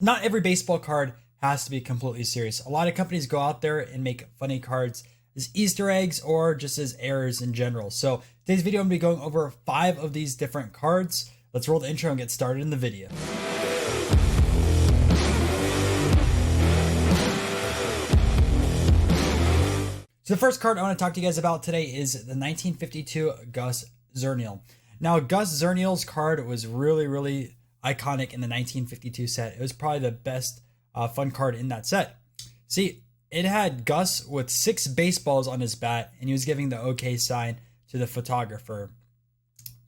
Not every baseball card has to be completely serious. A lot of companies go out there and make funny cards as Easter eggs or just as errors in general. So today's video, I'm going to be going over 5 of these different cards. Let's roll the intro and get started in the video. So the first card I want to talk to you guys about today is the 1952 Gus Zurniel. Now, Gus Zurniel's card was really iconic in the 1952 set. It was probably the best fun card in that set. See, it had Gus with 6 baseballs on his bat, and he was giving the OK sign to the photographer.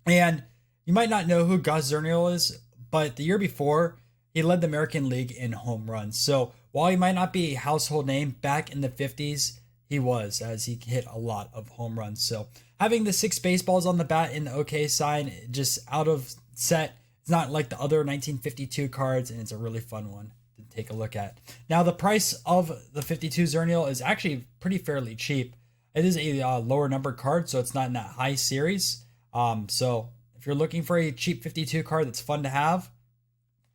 And you might not know who Gus Zurniel is, but the year before, he led the American League in home runs. So while he might not be a household name, back in the 50s, he was, as he hit a lot of home runs. So having the 6 baseballs on the bat in the OK sign, just out of set, it's not like the other 1952 cards, and it's a really fun one to take a look at. Now, the price of the 52 Zurniel is actually pretty fairly cheap. It is a lower numbered card, so it's not in that high series. So if you're looking for a cheap 52 card that's fun to have,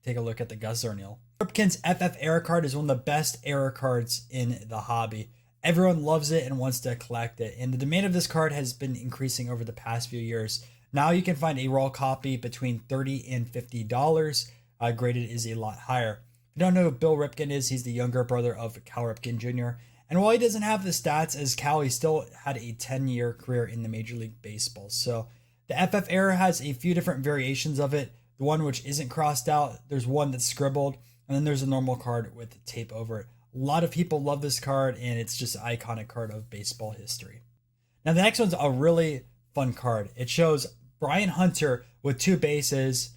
take a look at the Gus Zurniel. Ripken's FF Era card is one of the best era cards in the hobby. Everyone loves it and wants to collect it, and the demand of this card has been increasing over the past few years. Now you can find a raw copy between $30 and $50. Graded is a lot higher. If you don't know who Bill Ripken is, he's the younger brother of Cal Ripken Jr. And while he doesn't have the stats as Cal, he still had a 10-year career in the Major League Baseball. So the FF Era has a few different variations of it. The one which isn't crossed out, there's one that's scribbled, and then there's a normal card with tape over it. A lot of people love this card, and it's just an iconic card of baseball history. Now, the next one's a really fun card. It shows Brian Hunter with 2 bases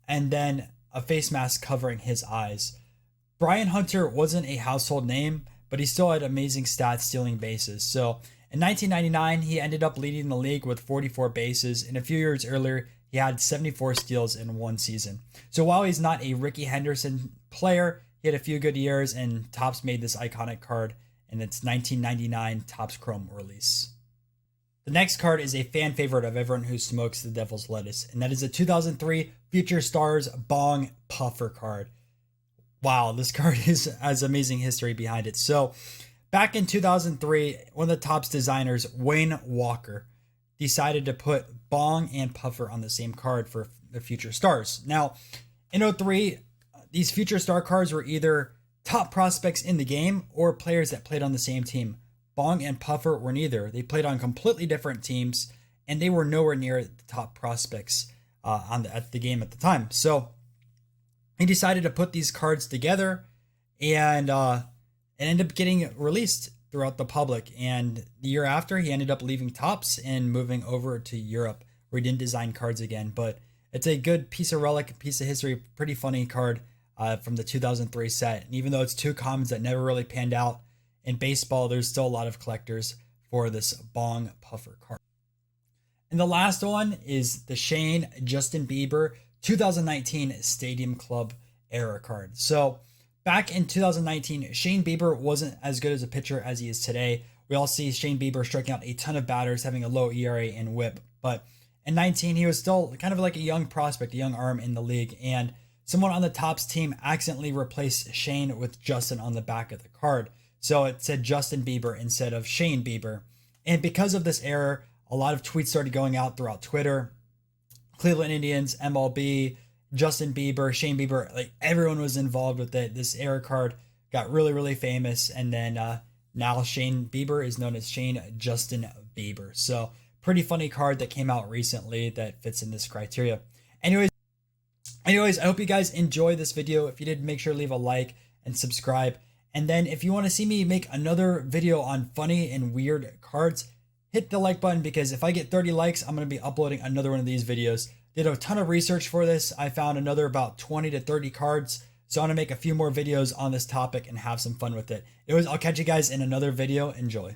and then a face mask covering his eyes. Brian Hunter wasn't a household name, but he still had amazing stats stealing bases. So in 1999, he ended up leading the league with 44 bases, and a few years earlier, he had 74 steals in one season. So while he's not a Rickey Henderson player, he had a few good years, and Topps made this iconic card in its 1999 Topps Chrome release. The next card is a fan favorite of everyone who smokes the devil's lettuce, and that is a 2003 Future Stars Bong Puffer card. Wow, this card has amazing history behind it. So back in 2003, one of the Topps designers, Wayne Walker, decided to put Bong and Puffer on the same card for the Future Stars. Now, in 2003, these Future Star cards were either top prospects in the game or players that played on the same team. Bong and Puffer were neither. They played on completely different teams, and they were nowhere near the top prospects at the game at the time. So he decided to put these cards together, and it ended up getting released throughout the public. And the year after, he ended up leaving Topps and moving over to Europe, where he didn't design cards again. But it's a good piece of relic, piece of history, pretty funny card from the 2003 set. And even though it's 2 commons that never really panned out in baseball, there's still a lot of collectors for this Bong Puffer card. And the last one is the Shane Justin Bieber 2019 Stadium Club Era card. So back in 2019, Shane Bieber wasn't as good as a pitcher as he is today. We all see Shane Bieber striking out a ton of batters, having a low ERA and whip. But in 19, he was still kind of like a young prospect, a young arm in the league. And someone on the Topps team accidentally replaced Shane with Justin on the back of the card. So it said Justin Bieber instead of Shane Bieber. And because of this error, a lot of tweets started going out throughout Twitter. Cleveland Indians, MLB, Justin Bieber, Shane Bieber, like everyone was involved with it. This error card got really famous. And then now Shane Bieber is known as Shane Justin Bieber. So pretty funny card that came out recently that fits in this criteria. Anyways, I hope you guys enjoy this video. If you did, make sure to leave a like and subscribe. And then if you want to see me make another video on funny and weird cards, hit the like button, because if I get 30 likes, I'm going to be uploading another one of these videos. Did a ton of research for this. I found another about 20 to 30 cards. So I want to make a few more videos on this topic and have some fun with it. I'll catch you guys in another video. Enjoy.